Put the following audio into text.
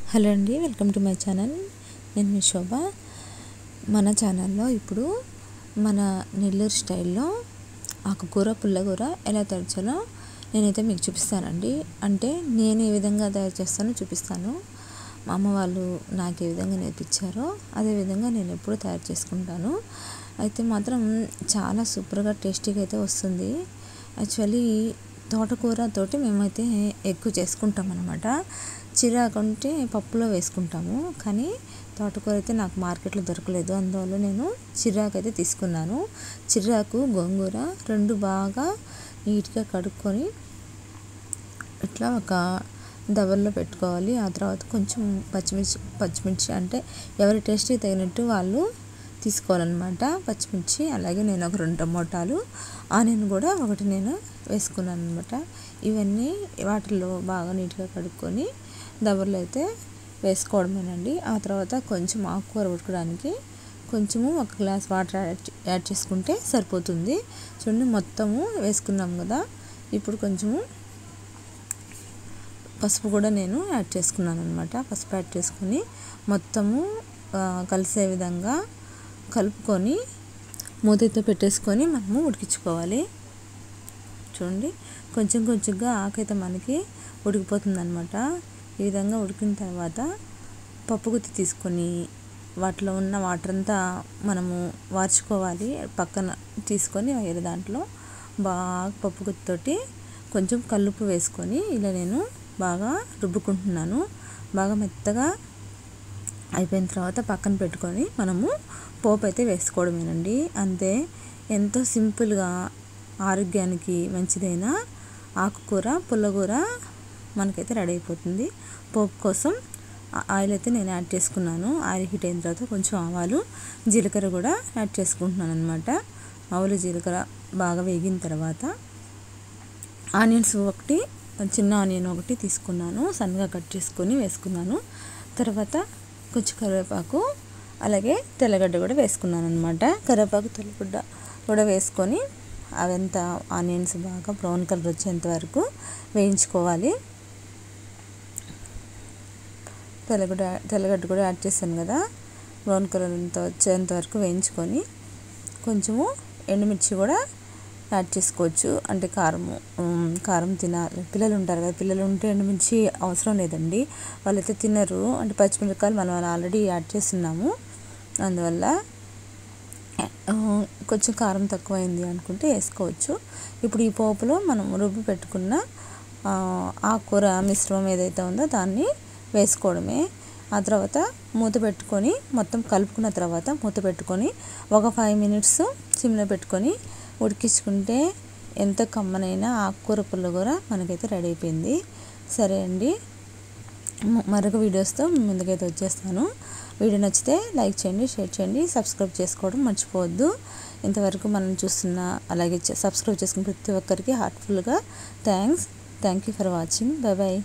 Hello అండి, welcome to my channel. నేను మీ శోభ. మన ఛానల్లో ఇప్పుడు మన నెల్లూరు స్టైల్లో ఆకుకూర పుల్లకూర ఎలా తయారు చేయాలో నేనైతే మీకు చూపిస్తానండి. అంటే నేను ఏ విధంగా తయారు చేస్తానో చూపిస్తాను. మా అమ్మ వాళ్ళు నాకు ఏ విధంగా నేర్పించారో అదేవిధంగా నేను ఎప్పుడు తయారు చేసుకుంటాను. అయితే మాత్రం చాలా సూపర్గా టేస్టీగా అయితే వస్తుంది. యాక్చువల్లీ తోటకూరతోటి మేమైతే ఎక్కువ చేసుకుంటాం అన్నమాట. చిరాకు అంటే పప్పులో వేసుకుంటాము, కానీ తోటకూర అయితే నాకు మార్కెట్లో దొరకలేదు. అందువల్ల నేను చిరాకు అయితే తీసుకున్నాను. చిరాకు గోంగూర రెండు బాగా నీట్గా కడుక్కొని ఇట్లా ఒక దబర్లో పెట్టుకోవాలి. ఆ తర్వాత కొంచెం పచ్చిమిర్చి అంటే ఎవరి టేస్ట్కి తగినట్టు వాళ్ళు తీసుకోవాలన్నమాట. పచ్చిమిర్చి, అలాగే నేను ఒక 2 టమోటాలు, ఆనియన్ కూడా ఒకటి నేను వేసుకున్నాను అనమాట. ఇవన్నీ వాటర్లో బాగా నీట్గా కడుక్కొని దబర్లో అయితే వేసుకోవడమేనండి. ఆ తర్వాత కొంచెం ఆకుకూర ఉడకడానికి కొంచెము 1 గ్లాస్ వాటర్ యాడ్ చేసుకుంటే సరిపోతుంది. చూడండి, మొత్తము వేసుకున్నాం కదా. ఇప్పుడు కొంచెము పసుపు కూడా నేను యాడ్ చేసుకున్నాను అనమాట. పసుపు యాడ్ చేసుకొని మొత్తము కలిసే విధంగా కలుపుకొని మూతతో పెట్టేసుకొని మనము ఉడికించుకోవాలి. చూడండి, కొంచెంగా ఆకైతే మనకి ఉడికిపోతుంది అనమాట. ఈ విధంగా ఉడికిన తర్వాత పప్పు గుత్తి తీసుకొని వాటిలో ఉన్న వాటర్ అంతా మనము వార్చుకోవాలి. పక్కన తీసుకొని వేరే దాంట్లో బాగా పప్పు గుత్తితోటి కొంచెం కల్లుప్పు వేసుకొని ఇలా నేను బాగా రుబ్బుకుంటున్నాను. బాగా మెత్తగా అయిపోయిన తర్వాత పక్కన పెట్టుకొని మనము పోపు అయితే వేసుకోవడమేనండి. అంతే, ఎంతో సింపుల్గా ఆరోగ్యానికి మంచిదైన ఆకుకూర పుల్లకూర మనకైతే రెడీ అయిపోతుంది. పోపు కోసం ఆయిల్ అయితే నేను యాడ్ చేసుకున్నాను. ఆయిల్ హీట్ అయిన తర్వాత కొంచెం ఆవాలు, జీలకర్ర కూడా యాడ్ చేసుకుంటున్నాను అనమాట. ఆవాలు జీలకర్ర బాగా వేగిన తర్వాత ఆనియన్స్ ఒకటి, చిన్న ఆనియన్ ఒకటి తీసుకున్నాను, సన్నగా కట్ చేసుకొని వేసుకున్నాను. తర్వాత కొంచెం కరివేపాకు, అలాగే తెల్లగడ్డ కూడా వేసుకున్నాను అనమాట. కరివేపాకు తెల్లగడ్డ కూడా వేసుకొని అవంతా ఆనియన్స్ బాగా బ్రౌన్ కలర్ వచ్చేంత వరకు వేయించుకోవాలి. తెల్లగడ్డ కూడా యాడ్ చేశాను కదా. బ్రౌన్ కలర్ అంతా వచ్చేంత వరకు వేయించుకొని కొంచెము ఎండుమిర్చి కూడా యాడ్ చేసుకోవచ్చు. అంటే కారం తినాలి పిల్లలు ఉంటారు కదా, పిల్లలు ఉంటే ఎండుమిర్చి అవసరం లేదండి, వాళ్ళైతే తినరు. అంటే పచ్చిమిరపకాయలు మనం ఆల్రెడీ యాడ్ చేస్తున్నాము, అందువల్ల కొంచెం కారం తక్కువైంది అనుకుంటే వేసుకోవచ్చు. ఇప్పుడు ఈ పోపులో మనం రుబ్బి పెట్టుకున్న ఆకుకూర మిశ్రమం ఏదైతే ఉందో దాన్ని వేసుకోవడమే. ఆ తర్వాత మూత పెట్టుకొని మొత్తం కలుపుకున్న తర్వాత మూత పెట్టుకొని ఒక 5 మినిట్స్ సిమ్లో పెట్టుకొని ఉడికించుకుంటే ఎంత కమ్మనైనా ఆకుకూర పుల్లకూర మనకైతే రెడీ అయిపోయింది. సరే అండి, మరొక వీడియోస్తో ముందుకైతే వచ్చేస్తాను. వీడియో నచ్చితే లైక్ చేయండి, షేర్ చేయండి, సబ్స్క్రైబ్ చేసుకోవడం మర్చిపోవద్దు. ఇంతవరకు మనం చూస్తున్న అలాగే సబ్స్క్రైబ్ చేసుకున్న ప్రతి ఒక్కరికి హార్ట్ఫుల్గా thank you for watching. Bye.